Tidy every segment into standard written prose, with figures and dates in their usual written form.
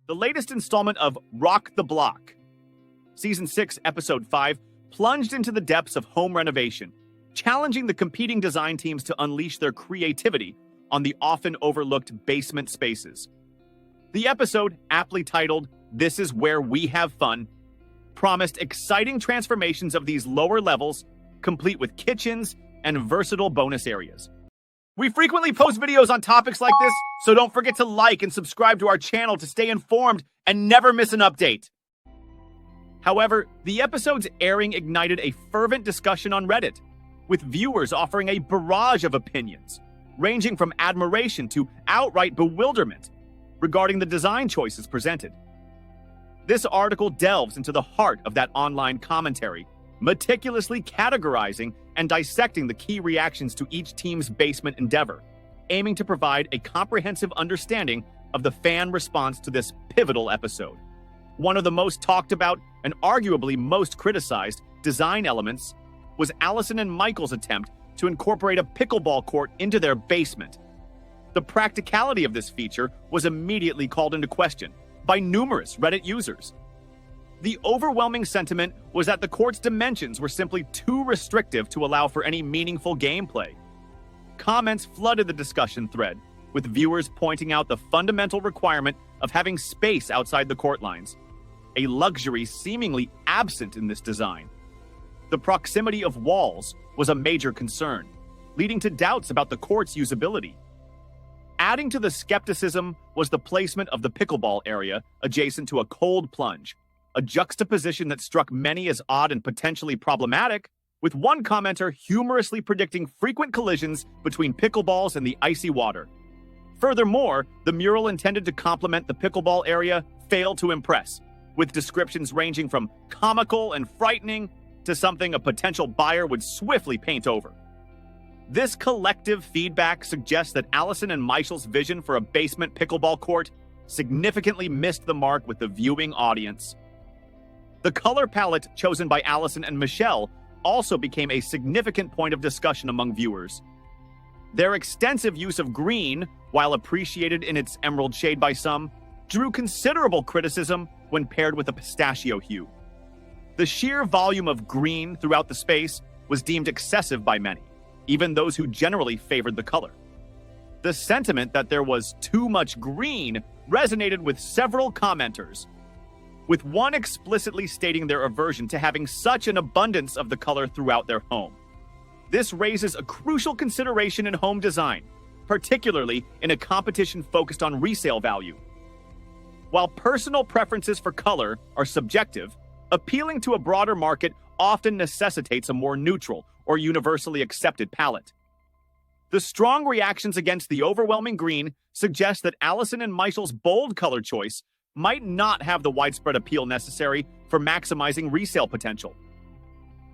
the latest installment of Rock the Block. Season 6, Episode 5 plunged into the depths of home renovation, challenging the competing design teams to unleash their creativity on the often overlooked basement spaces. The episode, aptly titled, "This is Where We Have Fun," promised exciting transformations of these lower levels, complete with kitchens and versatile bonus areas. We frequently post videos on topics like this, so don't forget to like and subscribe to our channel to stay informed and never miss an update. However, the episode's airing ignited a fervent discussion on Reddit, with viewers offering a barrage of opinions, ranging from admiration to outright bewilderment regarding the design choices presented. This article delves into the heart of that online commentary, meticulously categorizing and dissecting the key reactions to each team's basement endeavor, aiming to provide a comprehensive understanding of the fan response to this pivotal episode. One of the most talked about and arguably most criticized design elements was Allison and Michael's attempt to incorporate a pickleball court into their basement. The practicality of this feature was immediately called into question by numerous Reddit users. The overwhelming sentiment was that the court's dimensions were simply too restrictive to allow for any meaningful gameplay. Comments flooded the discussion thread, with viewers pointing out the fundamental requirement of having space outside the court lines, a luxury seemingly absent in this design. The proximity of walls was a major concern, leading to doubts about the court's usability. Adding to the skepticism was the placement of the pickleball area adjacent to a cold plunge, a juxtaposition that struck many as odd and potentially problematic, with one commenter humorously predicting frequent collisions between pickleballs and the icy water. Furthermore, the mural intended to complement the pickleball area failed to impress, with descriptions ranging from comical and frightening to something a potential buyer would swiftly paint over. This collective feedback suggests that Allison and Michael's vision for a basement pickleball court significantly missed the mark with the viewing audience. The color palette chosen by Allison and Michelle also became a significant point of discussion among viewers. Their extensive use of green, while appreciated in its emerald shade by some, drew considerable criticism when paired with a pistachio hue. The sheer volume of green throughout the space was deemed excessive by many, even those who generally favored the color. The sentiment that there was too much green resonated with several commenters, with one explicitly stating their aversion to having such an abundance of the color throughout their home. This raises a crucial consideration in home design, particularly in a competition focused on resale value. While personal preferences for color are subjective, appealing to a broader market often necessitates a more neutral or universally accepted palette. The strong reactions against the overwhelming green suggest that Allison and Michael's bold color choice might not have the widespread appeal necessary for maximizing resale potential.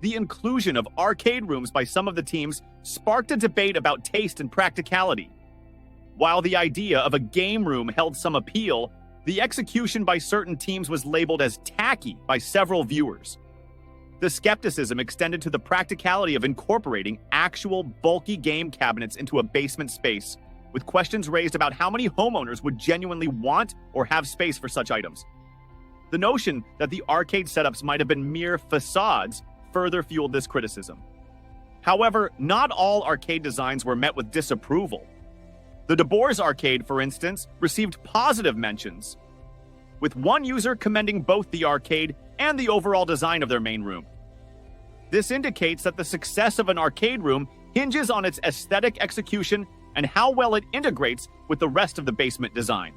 The inclusion of arcade rooms by some of the teams sparked a debate about taste and practicality. While the idea of a game room held some appeal, the execution by certain teams was labeled as tacky by several viewers. The skepticism extended to the practicality of incorporating actual bulky game cabinets into a basement space, with questions raised about how many homeowners would genuinely want or have space for such items. The notion that the arcade setups might have been mere facades further fueled this criticism. However, not all arcade designs were met with disapproval. The DeBoer's arcade, for instance, received positive mentions, with one user commending both the arcade and the overall design of their main room. This indicates that the success of an arcade room hinges on its aesthetic execution and how well it integrates with the rest of the basement design.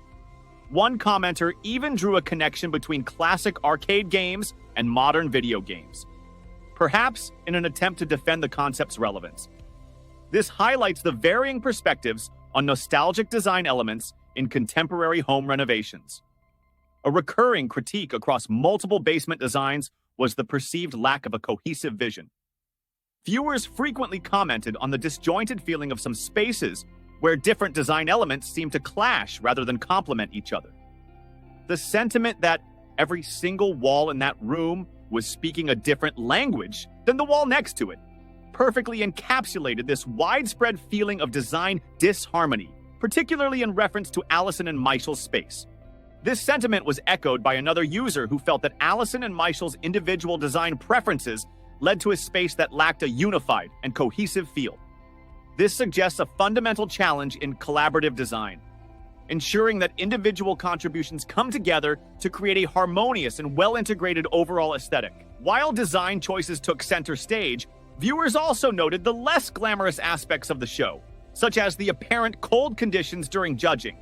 One commenter even drew a connection between classic arcade games and modern video games, perhaps in an attempt to defend the concept's relevance. This highlights the varying perspectives on nostalgic design elements in contemporary home renovations. A recurring critique across multiple basement designs was the perceived lack of a cohesive vision. Viewers frequently commented on the disjointed feeling of some spaces where different design elements seem to clash rather than complement each other. The sentiment that every single wall in that room was speaking a different language than the wall next to it perfectly encapsulated this widespread feeling of design disharmony, particularly in reference to Allison and Michael's space. This sentiment was echoed by another user who felt that Allison and Michel's individual design preferences led to a space that lacked a unified and cohesive feel. This suggests a fundamental challenge in collaborative design, ensuring that individual contributions come together to create a harmonious and well-integrated overall aesthetic. While design choices took center stage, viewers also noted the less glamorous aspects of the show, such as the apparent cold conditions during judging.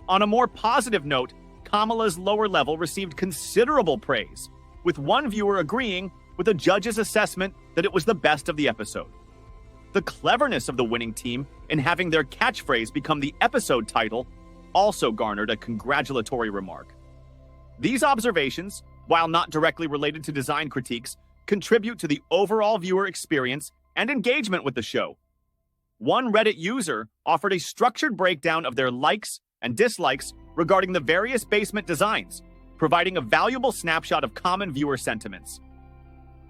On a more positive note, Kamala's lower level received considerable praise, with one viewer agreeing with a judge's assessment that it was the best of the episode. The cleverness of the winning team in having their catchphrase become the episode title also garnered a congratulatory remark. These observations, while not directly related to design critiques, contribute to the overall viewer experience and engagement with the show. One Reddit user offered a structured breakdown of their likes and dislikes regarding the various basement designs, providing a valuable snapshot of common viewer sentiments.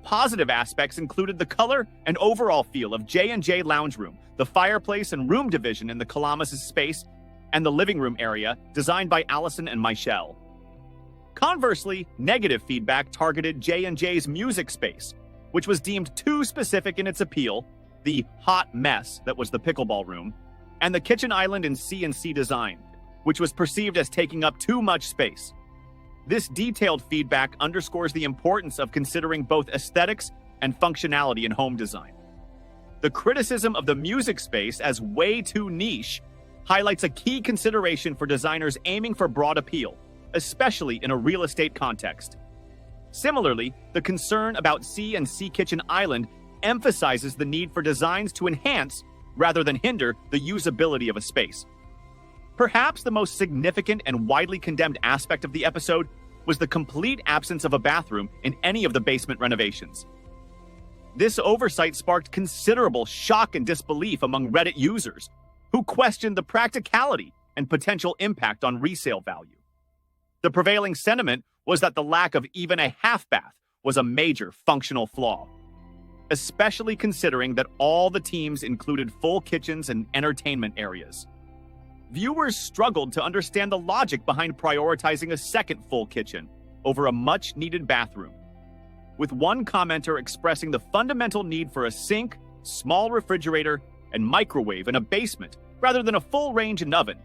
Positive aspects included the color and overall feel of J&J Lounge Room, the fireplace and room division in the Calamus' space, and the living room area designed by Allison and Michelle. Conversely, negative feedback targeted J&J's music space, which was deemed too specific in its appeal, the hot mess that was the pickleball room, and the kitchen island in C&C design, which was perceived as taking up too much space. This detailed feedback underscores the importance of considering both aesthetics and functionality in home design. The criticism of the music space as way too niche highlights a key consideration for designers aiming for broad appeal, especially in a real estate context. Similarly, the concern about C&C Kitchen Island emphasizes the need for designs to enhance rather than hinder the usability of a space. Perhaps the most significant and widely condemned aspect of the episode was the complete absence of a bathroom in any of the basement renovations. This oversight sparked considerable shock and disbelief among Reddit users, who questioned the practicality and potential impact on resale value. The prevailing sentiment was that the lack of even a half bath was a major functional flaw, especially considering that all the teams included full kitchens and entertainment areas. Viewers struggled to understand the logic behind prioritizing a second full kitchen over a much-needed bathroom, with one commenter expressing the fundamental need for a sink, small refrigerator, and microwave in a basement rather than a full range and oven,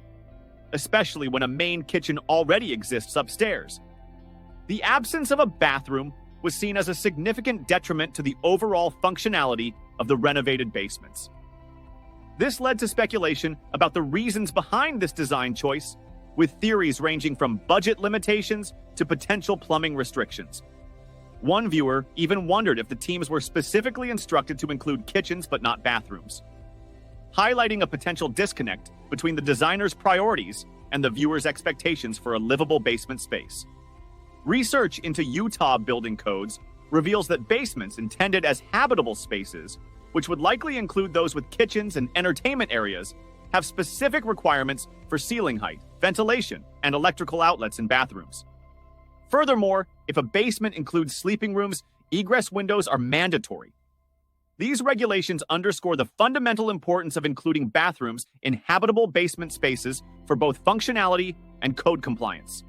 especially when a main kitchen already exists upstairs. The absence of a bathroom was seen as a significant detriment to the overall functionality of the renovated basements. This led to speculation about the reasons behind this design choice, with theories ranging from budget limitations to potential plumbing restrictions. One viewer even wondered if the teams were specifically instructed to include kitchens but not bathrooms, highlighting a potential disconnect between the designer's priorities and the viewer's expectations for a livable basement space. Research into Utah building codes reveals that basements intended as habitable spaces, which would likely include those with kitchens and entertainment areas, have specific requirements for ceiling height, ventilation, and electrical outlets in bathrooms. Furthermore, if a basement includes sleeping rooms, egress windows are mandatory. These regulations underscore the fundamental importance of including bathrooms in habitable basement spaces for both functionality and code compliance.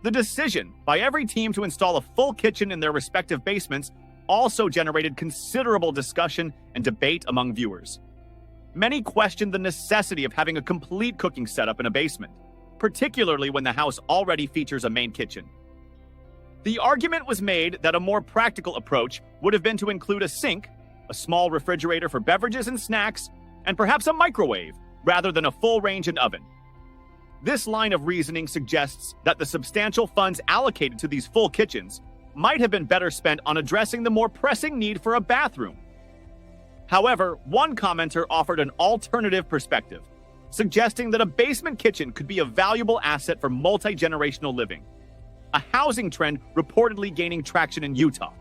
The decision by every team to install a full kitchen in their respective basements also generated considerable discussion and debate among viewers. Many questioned the necessity of having a complete cooking setup in a basement, particularly when the house already features a main kitchen. The argument was made that a more practical approach would have been to include a sink, a small refrigerator for beverages and snacks, and perhaps a microwave, rather than a full range and oven. This line of reasoning suggests that the substantial funds allocated to these full kitchens might have been better spent on addressing the more pressing need for a bathroom. However, one commenter offered an alternative perspective, suggesting that a basement kitchen could be a valuable asset for multi-generational living, a housing trend reportedly gaining traction in Utah.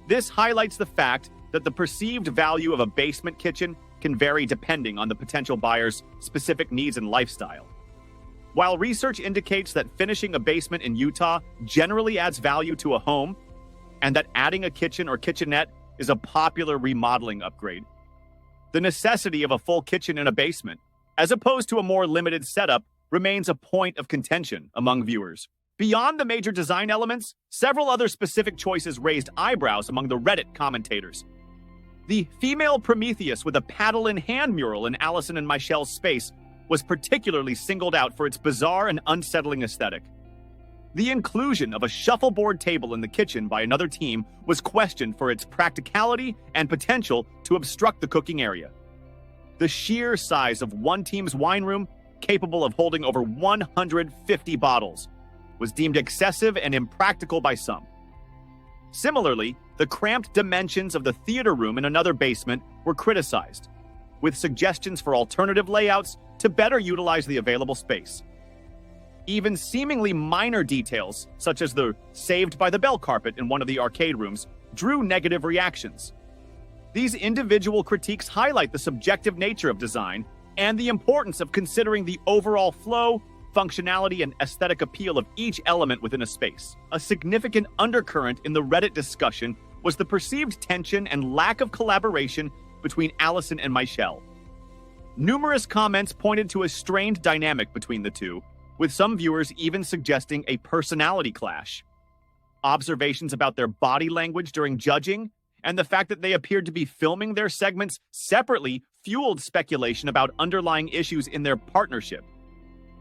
This highlights the fact that the perceived value of a basement kitchen can vary depending on the potential buyer's specific needs and lifestyle. While research indicates that finishing a basement in Utah generally adds value to a home, and that adding a kitchen or kitchenette is a popular remodeling upgrade, the necessity of a full kitchen in a basement, as opposed to a more limited setup, remains a point of contention among viewers. Beyond the major design elements, several other specific choices raised eyebrows among the Reddit commentators. The female Prometheus with a paddle-in-hand mural in Allison and Michelle's space was particularly singled out for its bizarre and unsettling aesthetic. The inclusion of a shuffleboard table in the kitchen by another team was questioned for its practicality and potential to obstruct the cooking area. The sheer size of one team's wine room, capable of holding over 150 bottles, was deemed excessive and impractical by some. Similarly, the cramped dimensions of the theater room in another basement were criticized, with suggestions for alternative layouts to better utilize the available space. Even seemingly minor details, such as the saved by the bell carpet in one of the arcade rooms, drew negative reactions. These individual critiques highlight the subjective nature of design and the importance of considering the overall flow, functionality, and aesthetic appeal of each element within a space. A significant undercurrent in the Reddit discussion was the perceived tension and lack of collaboration between Allison and Michelle. Numerous comments pointed to a strained dynamic between the two, with some viewers even suggesting a personality clash. Observations about their body language during judging and the fact that they appeared to be filming their segments separately fueled speculation about underlying issues in their partnership.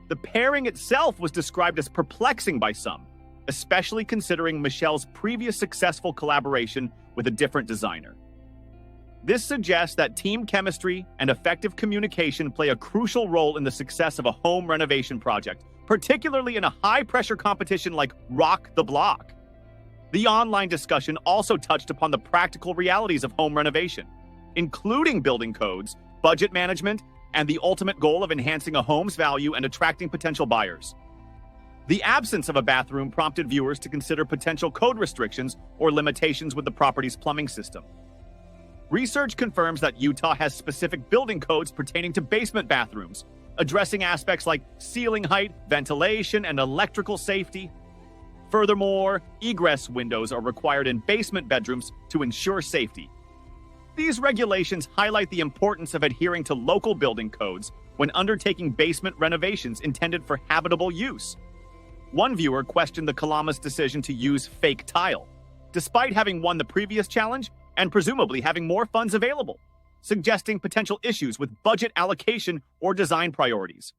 The pairing itself was described as perplexing by some, especially considering Michelle's previous successful collaboration with a different designer. This suggests that team chemistry and effective communication play a crucial role in the success of a home renovation project, particularly in a high-pressure competition like Rock the Block. The online discussion also touched upon the practical realities of home renovation, including building codes, budget management, and the ultimate goal of enhancing a home's value and attracting potential buyers. The absence of a bathroom prompted viewers to consider potential code restrictions or limitations with the property's plumbing system. Research confirms that Utah has specific building codes pertaining to basement bathrooms, addressing aspects like ceiling height, ventilation, and electrical safety. Furthermore, egress windows are required in basement bedrooms to ensure safety. These regulations highlight the importance of adhering to local building codes when undertaking basement renovations intended for habitable use. One viewer questioned the Kalama's decision to use fake tile, despite having won the previous challenge and presumably having more funds available, suggesting potential issues with budget allocation or design priorities.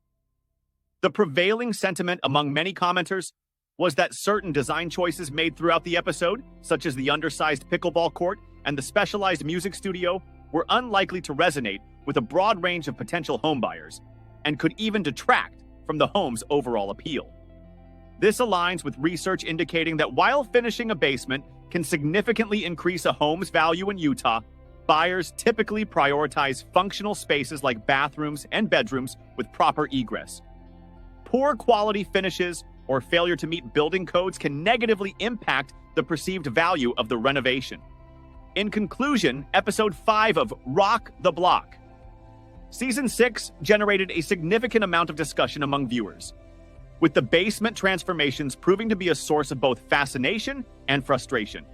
The prevailing sentiment among many commenters was that certain design choices made throughout the episode, such as the undersized pickleball court and the specialized music studio, were unlikely to resonate with a broad range of potential homebuyers and could even detract from the home's overall appeal. This aligns with research indicating that while finishing a basement can significantly increase a home's value in Utah, buyers typically prioritize functional spaces like bathrooms and bedrooms with proper egress. Poor quality finishes or failure to meet building codes can negatively impact the perceived value of the renovation. In conclusion, Episode 5 of Rock the Block. Season 6 generated a significant amount of discussion among viewers, with the basement transformations proving to be a source of both fascination and frustration.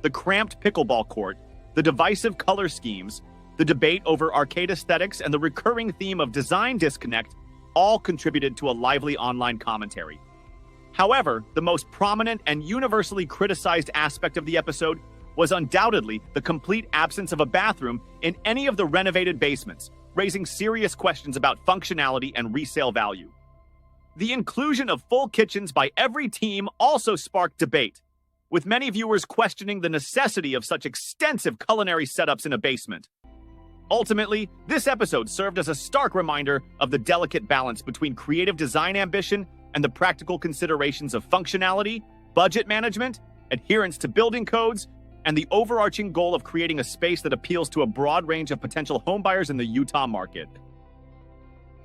The cramped pickleball court, the divisive color schemes, the debate over arcade aesthetics, and the recurring theme of design disconnect all contributed to a lively online commentary. However, the most prominent and universally criticized aspect of the episode was undoubtedly the complete absence of a bathroom in any of the renovated basements, raising serious questions about functionality and resale value. The inclusion of full kitchens by every team also sparked debate, with many viewers questioning the necessity of such extensive culinary setups in a basement. Ultimately, this episode served as a stark reminder of the delicate balance between creative design ambition and the practical considerations of functionality, budget management, adherence to building codes, and the overarching goal of creating a space that appeals to a broad range of potential homebuyers in the Utah market.